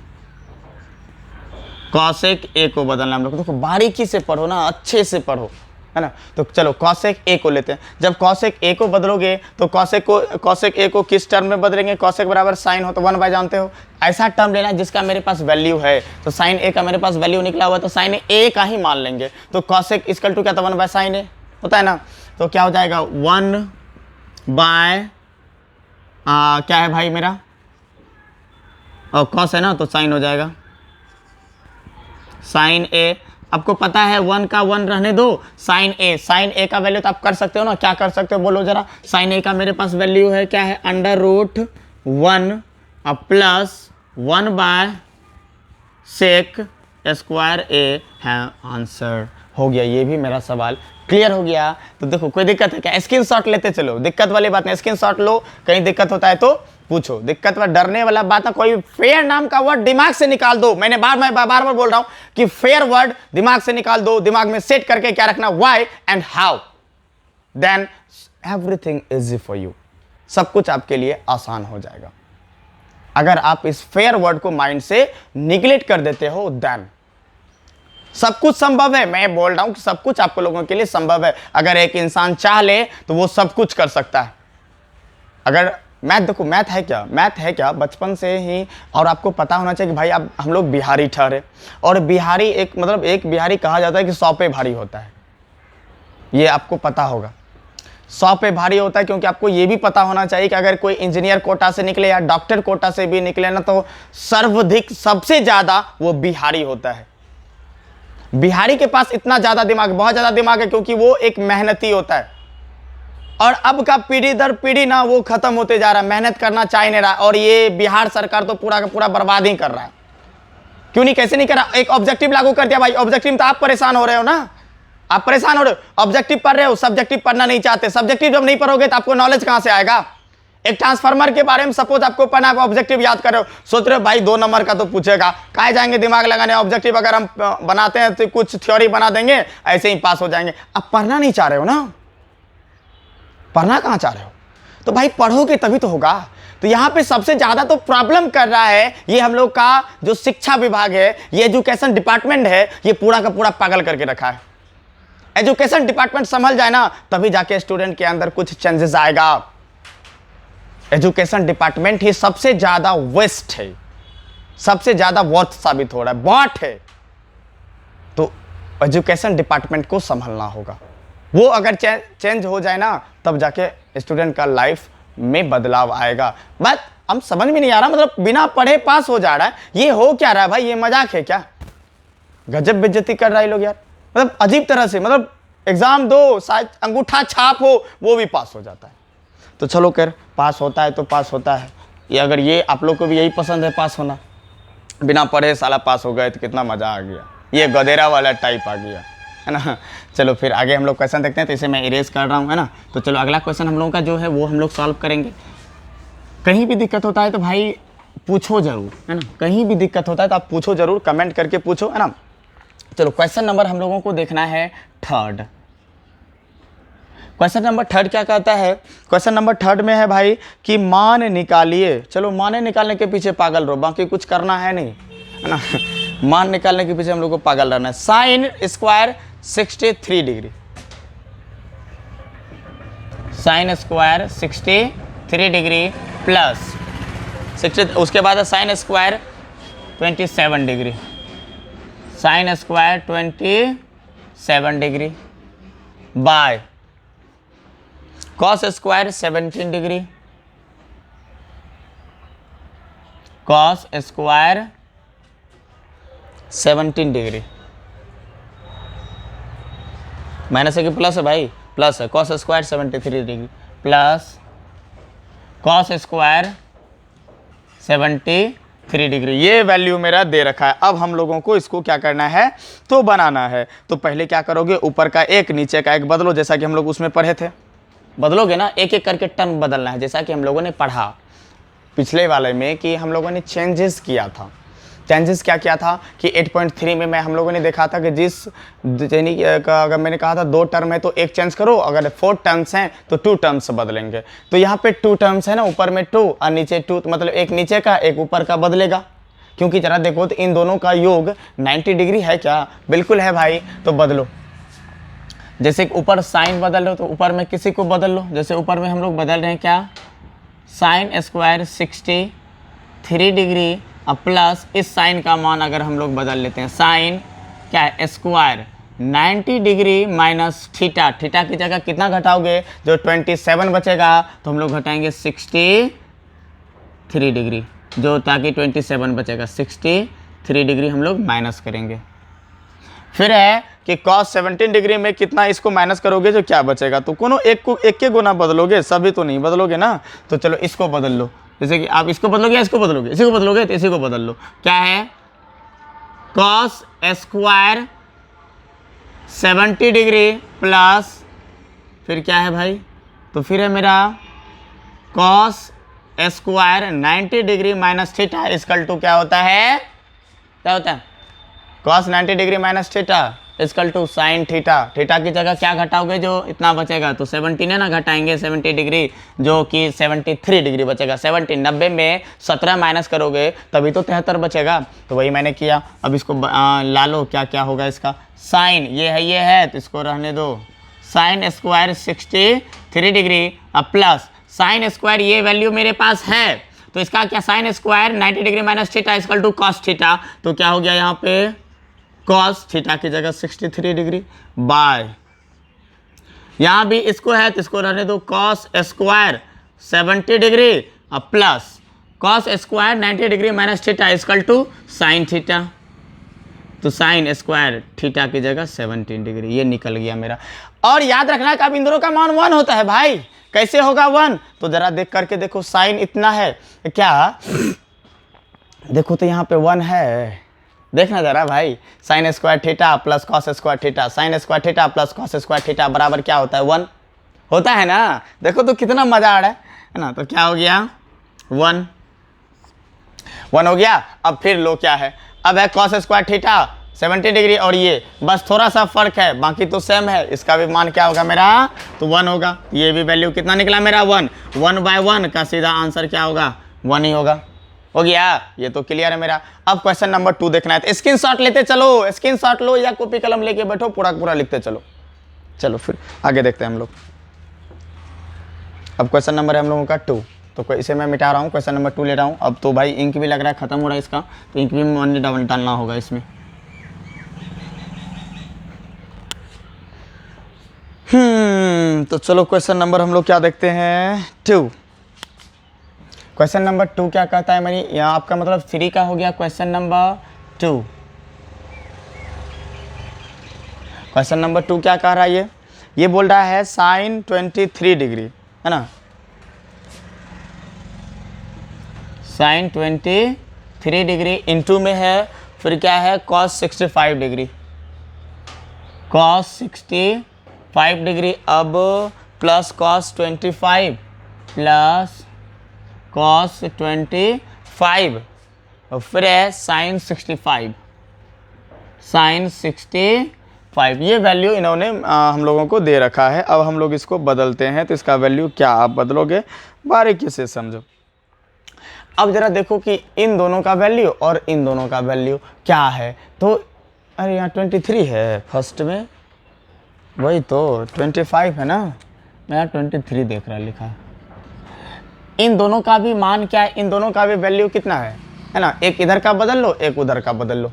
कॉसेक ए को बदलना हम लोग, देखो बारीकी से पढ़ो ना, अच्छे से पढ़ो, है ना। तो चलो कॉसेक ए को लेते हैं, जब कॉसेक ए को बदलोगे तो कॉसेक ए को किस टर्म में बदलेंगे, कॉसेक बराबर साइन हो तो 1 बाय, जानते हो, ऐसा टर्म लेना जिसका मेरे पास वैल्यू है, तो साइन ए का मेरे पास वैल्यू निकला हुआ है, तो साइन ए का ही मान लेंगे, तो कॉसेक इक्वल टू क्या था, 1 बाय साइन ए होता है ना, तो क्या हो जाएगा 1 बाय क्या है भाई मेरा, और कॉस है ना, तो साइन हो जाएगा साइन ए। आपको पता है 1 का 1 रहने दो, साइन ए का वैल्यू तो आप कर सकते हो ना, क्या कर सकते हो बोलो जरा, साइन ए का मेरे पास वैल्यू है क्या है, under root 1 plus 1 by sec square A है, आंसर हो गया। ये भी मेरा सवाल क्लियर हो गया। तो देखो कोई दिक्कत है क्या, स्क्रीनशॉट लेते चलो, दिक्कत वाली बात नहीं, स्क्रीनशॉट लो, कहीं दिक्कत होता है तो पूछो, दिक्कत व डरने वाला बात है, कोई फेयर नाम का वर्ड दिमाग से निकाल दो, मैं बार बार बोल रहा हूं कि फेयर वर्ड दिमाग से निकाल दो, दिमाग में सेट करके क्या रखना, why and how, then everything easy for you, सब कुछ आपके लिए आसान हो जाएगा। अगर आप इस फेयर वर्ड को माइंड से निगलेक्ट कर देते हो, देन सब कुछ संभव है। मैं बोल रहा हूं कि सब कुछ आपको लोगों के लिए संभव है, अगर एक इंसान चाह ले तो वो सब कुछ कर सकता है। अगर मैथ, देखो मैथ है क्या बचपन से ही, और आपको पता होना चाहिए कि भाई अब हम लोग बिहारी ठहरे, और बिहारी एक मतलब एक बिहारी कहा जाता है कि 100 पे भारी होता है, ये आपको पता होगा, 100 पे भारी होता है, क्योंकि आपको ये भी पता होना चाहिए कि अगर कोई इंजीनियर कोटा से निकले या डॉक्टर कोटा से भी निकले ना, तो सर्वाधिक सबसे ज्यादा वो बिहारी होता है। बिहारी के पास इतना ज्यादा दिमाग, बहुत ज्यादा दिमाग है, क्योंकि वो एक मेहनती होता है, और अब का पीढ़ी दर पीढ़ी ना वो खत्म होते जा रहा है, मेहनत करना चाह नहीं रहा, और ये बिहार सरकार तो पूरा का पूरा बर्बाद ही कर रहा है। क्यों नहीं, कैसे नहीं करा? एक ऑब्जेक्टिव लागू कर दिया भाई, ऑब्जेक्टिव तो आप परेशान हो रहे हो ना, आप परेशान हो रहे हो। ऑब्जेक्टिव पढ़ रहे हो, सब्जेक्टिव पढ़ना नहीं चाहते। सब्जेक्टिव जब नहीं पढ़ोगे तो आपको नॉलेज कहां से आएगा? एक ट्रांसफार्मर के बारे में सपोज आपको पढ़ना है, ऑब्जेक्टिव याद कर रहे हो, सोच रहे हो भाई 2 नंबर का तो पूछेगा, कहाँ जाएंगे दिमाग लगाने? ऑब्जेक्टिव अगर हम बनाते हैं तो कुछ थ्योरी बना देंगे, ऐसे ही पास हो जाएंगे। अब पढ़ना नहीं चाह रहे हो ना, पढ़ना कहाँ चाह रहे हो? तो भाई पढ़ोगे तभी तो होगा। तो यहाँ पे सबसे ज्यादा तो प्रॉब्लम कर रहा है ये हम लोग का जो शिक्षा विभाग है, ये एजुकेशन डिपार्टमेंट है, ये पूरा का पूरा पागल करके रखा है। एजुकेशन डिपार्टमेंट संभल जाए ना, तभी जाके स्टूडेंट के अंदर कुछ चेंजेस आएगा। एजुकेशन डिपार्टमेंट ही सबसे ज्यादा वेस्ट है, सबसे ज्यादा वर्थ साबित हो रहा है, बॉट है। तो एजुकेशन डिपार्टमेंट को संभालना होगा। वो अगर चेंज हो जाए ना, तब जाके स्टूडेंट का लाइफ में बदलाव आएगा। बट हम समझ में नहीं आ रहा, मतलब बिना पढ़े पास हो जा रहा है, ये हो क्या रहा है भाई? ये मजाक है क्या? गजब बेइज्जती कर रहा है लोग यार, मतलब अजीब तरह से। मतलब एग्जाम दो, शायद अंगूठा छाप हो, वो भी पास हो जाता है। तो चलो कर, पास होता है तो पास होता है। ये अगर ये आप लोग को भी यही पसंद है पास होना, बिना पढ़े साला पास हो गए तो कितना मजा आ गया, ये गधेरा वाला टाइप आ गया, है ना। चलो फिर आगे हम लोग क्वेश्चन देखते हैं। तो इसे मैं इरेज कर रहा हूँ, है ना। तो चलो अगला क्वेश्चन हम लोगों का जो है वो हम लोग सॉल्व करेंगे। कहीं भी दिक्कत होता है तो भाई पूछो जरूर, है ना। कहीं भी दिक्कत होता है तो आप पूछो जरूर, कमेंट करके पूछो, है ना। चलो क्वेश्चन नंबर हम लोगों को देखना है 3rd। क्वेश्चन नंबर 3rd क्या कहता है? क्वेश्चन नंबर 3rd में है भाई कि मान निकालिए। चलो मान निकालने के पीछे पागल रहो, बाकी कुछ करना है नहीं, है ना। मान निकालने के पीछे हम लोग को पागल रहना है। Sine square 63 degree, sign square 63 degree plus 60, उसके बाद sine square 27 degree, sine square 27 degree by cos square 17 degree, cos square 17 degree. Minus है कि प्लस है भाई? प्लस है। Cos square 73 degree plus cos square 73 degree. ये वैल्यू मेरा दे रखा है। अब हम लोगों को इसको क्या करना है तो बनाना है। तो पहले क्या करोगे, ऊपर का एक नीचे का एक बदलो, जैसा कि हम लोग उसमें पढ़े थे। बदलोगे ना, एक एक करके टर्म बदलना है, जैसा कि हम लोगों ने पढ़ा पिछले वाले में कि हम लोगों ने चेंजेस किया था। चेंजेस क्या किया था कि 8.3 में हम लोगों ने देखा था कि जिस यानी का अगर मैंने कहा था 2 टर्म है तो एक चेंज करो, अगर 4 टर्म्स हैं तो 2 टर्म्स बदलेंगे। तो यहाँ पे 2 टर्म्स है ना, ऊपर में 2 और नीचे 2, तो मतलब एक नीचे का एक ऊपर का बदलेगा। क्योंकि जरा देखो तो इन दोनों का योग 90 डिग्री है क्या? बिल्कुल है भाई। तो बदलो, जैसे ऊपर साइन बदल लो तो ऊपर में किसी को बदल लो। जैसे ऊपर में हम लोग बदल रहे हैं क्या, साइन स्क्वायर 63 डिग्री अब प्लस इस साइन का मान अगर हम लोग बदल लेते हैं, साइन क्या है square 90 degree minus theta. Theta की जगह कितना घटाओगे, जो 27 बचेगा तो हम लोग घटाएंगे 63 डिग्री, जो ताकि 27 बचेगा, 63 डिग्री हम लोग माइनस करेंगे। फिर है कि cos 17 डिग्री में कितना इसको माइनस करोगे जो क्या बचेगा। तो कोनो एक को एक के गुना बदलोगे, सभी तो नहीं बदलोगे ना। तो चलो इसको बदल लो, जैसे कि आप इसको बदलोगे या इसको बदलोगे, इसी को बदलोगे तो इसी को बदल लो। क्या है cos स्क्वायर 70 डिग्री प्लस फिर क्या है भाई, तो फिर है मेरा cos square 90 degree minus theta is equal to क्या होता है, क्या होता है cos 90 degree minus theta is equal to sine theta. Theta की जगह क्या घटाओगे, जो इतना बचेगा तो 17 है ना, घटाएंगे 70 डिग्री जो कि 73 डिग्री बचेगा। 70 90 में 17 माइनस करोगे तभी तो 73 बचेगा। तो वही मैंने किया। अब इसको ला लो, क्या क्या होगा इसका, साइन ये है तो इसको रहने दो, साइन स्क्वायर 63 डिग्री अब प्लस साइन स्क्वायर ये वैल्यू मेरे पास है तो इसका क्या, sine square 90 degree minus theta is equal to cos theta. तो क्या हो गया यहाँ पे कॉस थीटा की जगह 63 डिग्री बाय, यहाँ भी इसको है तो इसको रहने दो, कॉस स्क्वायर 70 डिग्री अब plus cos square 90 degree minus theta is equal to sine theta. तो साइन स्क्वायर थीटा की जगह 17 डिग्री, ये निकल गया मेरा। और याद रखना कि अब इन दोनों का मान 1 होता है भाई। कैसे होगा 1, तो जरा देख करके देखो, साइन इतना है क्या, देखो तो यहाँ पे 1 है, देखना जरा भाई, sine square theta plus cos square theta, sine square theta plus cos square theta बराबर क्या होता है 1 होता है ना। देखो तो कितना मजा आ रहा है ना। तो क्या हो गया 1 हो गया। अब फिर लो क्या है, अब है कॉस स्क्वायर थीटा 70 डिग्री और ये बस थोड़ा सा फर्क है, बाकी तो सेम है। इसका भी मान क्या होगा मेरा, तो 1 होगा। ये भी वैल्यू कितना निकला मेरा 1 1/1 का सीधा आंसर क्या होगा 1 ही होगा। हो गया, ये तो क्लियर है मेरा। अब क्वेश्चन नंबर 2 देखना है, तो स्क्रीनशॉट लेते चलो, स्क्रीनशॉट लो या कॉपी कलम लेके बैठो, पूरा पूरा लिखते चलो। चलो फिर आगे देखते हैं हम लोग। अब क्वेश्चन नंबर है हम लोगों का 2, तो इसे मैं मिटा रहा हूँ, क्वेश्चन नंबर 2 ले रहा हूँ। अब तो भाई इंक भी लग रहा है खत्म हो रहा है इसका, तो इंक भी मन डालना होगा इसमें। तो चलो क्वेश्चन नंबर हम लोग क्या देखते हैं 2। क्वेश्चन नंबर 2 क्या कहता है मेरी, यहाँ आपका मतलब 3 का हो गया क्वेश्चन नंबर 2। क्वेश्चन नंबर 2 क्या कह रहा है, ये बोल रहा है साइन 23 डिग्री है ना, साइन 23 डिग्री इंटू में है फिर क्या है कॉस 65 डिग्री, कॉस 65 डिग्री। अब प्लस कॉस 25 प्लस कॉस 25 और फिर है साइन 65, साइन 65। ये वैल्यू इन्होंने हम लोगों को दे रखा है। अब हम लोग इसको बदलते हैं, तो इसका वैल्यू क्या आप बदलोगे, बारीकी से समझो। अब जरा देखो कि इन दोनों का वैल्यू और इन दोनों का वैल्यू क्या है। तो अरे यहाँ 23 है फर्स्ट में, वही तो 25 है ना, मैं यहाँ 23 देख रहा लिखा है। इन दोनों का भी मान क्या है, इन दोनों का भी वैल्यू कितना है ना, एक इधर का बदल लो एक उधर का बदल लो।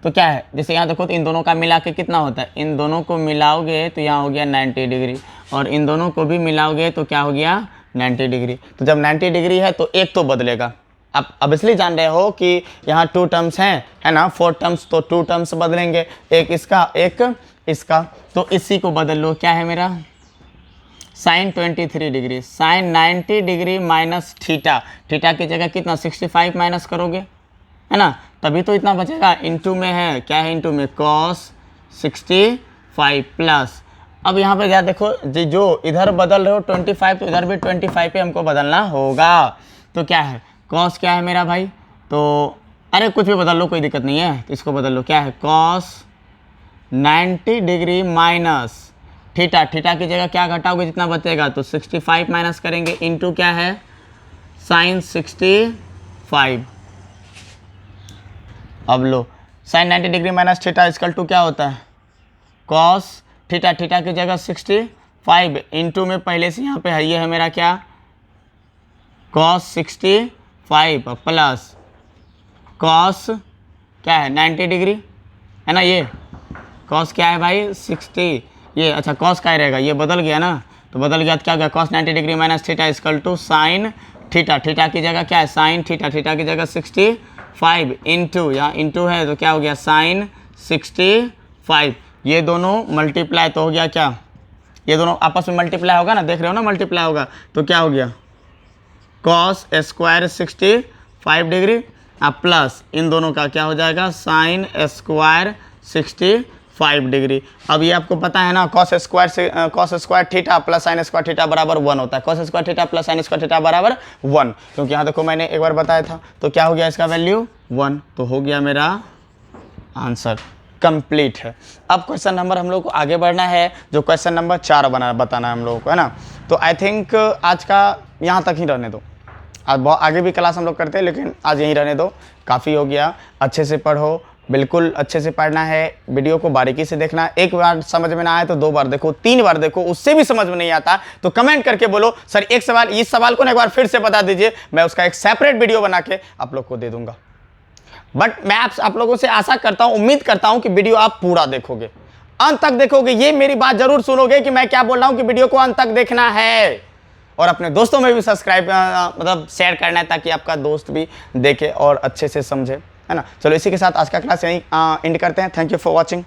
तो क्या है, जैसे यहाँ देखो तो इन दोनों का मिला के कितना होता है, इन दोनों को मिलाओगे तो यहाँ हो गया 90 डिग्री और इन दोनों को भी मिलाओगे तो क्या हो गया 90 डिग्री। तो जब 90 डिग्री है तो एक तो बदलेगा। अब इसलिए जान रहे हो कि यहाँ 2 टर्म्स हैं है ना, 4 टर्म्स, तो 2 टर्म्स बदलेंगे, एक इसका एक इसका। तो इसी को बदल लो, क्या है मेरा sine 23 degree, sine 90 degree minus theta, theta की जगह कितना 65 माइनस करोगे है ना, तभी तो इतना बचेगा। इनटू में है क्या है, इनटू में कॉस 65 प्लस। अब यहाँ पे क्या देखो जो इधर बदल रहे हो 25, तो इधर भी 25 पे हमको बदलना होगा। तो क्या है कॉस क्या है मेरा भाई, तो अरे कुछ भी बदल लो कोई दिक्कत नहीं है, तो इसको बदल लो, क्या है cos 90 degree minus theta, theta की जगह क्या घटाओगे जितना बचेगा, तो 65 माइनस करेंगे इनटू क्या है साइन 65। अब लो sine 90 degree minus theta equal to क्या होता है कॉस थीटा, थीटा की जगह 65 इनटू में पहले से यहाँ पे है, ये है मेरा क्या कॉस 65 प्लस कॉस क्या है 90 डिग्री है ना, ये कॉस क्या है भाई 60, ये अच्छा कॉस क्या रहेगा, ये बदल गया ना, तो बदल गया तो क्या हो गया cos 90 degree minus theta equal to sine theta, theta की जगह क्या है साइन थीटा, थीटा की जगह 65 इंटू, यहाँ इंटू है तो क्या हो गया साइन 65। ये दोनों मल्टीप्लाई तो हो गया क्या, ये दोनों आपस में मल्टीप्लाई होगा ना, देख रहे हो ना मल्टीप्लाई होगा, तो क्या हो गया कॉस स्क्वायर 65 डिग्री प्लस इन दोनों का क्या हो जाएगा साइन स्क्वायर 65 डिग्री। अब ये आपको पता है ना cos square theta plus sine square theta बराबर 1 होता है, cos square theta plus sine square theta बराबर 1, क्योंकि यहाँ देखो मैंने एक बार बताया था। तो क्या हो गया इसका वैल्यू 1, तो हो गया मेरा आंसर कंप्लीट है। अब क्वेश्चन नंबर हम लोग को आगे बढ़ना है, जो क्वेश्चन नंबर 4 बताना है हम लोगों को है ना। तो आई थिंक आज का यहाँ तक ही रहने दो, आज बहुत आगे भी क्लास हम लोग करते हैं लेकिन आज यहीं रहने दो, काफ़ी हो गया। अच्छे से पढ़ो, बिल्कुल अच्छे से पढ़ना है, वीडियो को बारीकी से देखना। एक बार समझ में ना आए तो 2 बार देखो, 3 बार देखो, उससे भी समझ में नहीं आता तो कमेंट करके बोलो सर एक सवाल, इस सवाल को ना एक बार फिर से बता दीजिए, मैं उसका एक सेपरेट वीडियो बना के आप लोग को दे दूंगा। बट मैं आप लोगों से आशा करता हूँ, उम्मीद करता हूँ कि वीडियो आप पूरा देखोगे, अंत तक देखोगे, ये मेरी बात जरूर सुनोगे कि मैं क्या बोल रहा हूँ कि वीडियो को अंत तक देखना है और अपने दोस्तों में भी सब्सक्राइब मतलब शेयर करना है ताकि आपका दोस्त भी देखे और अच्छे से समझे है ना। चलो इसी के साथ आज का क्लास यहीं एंड करते हैं। Thank you for watching.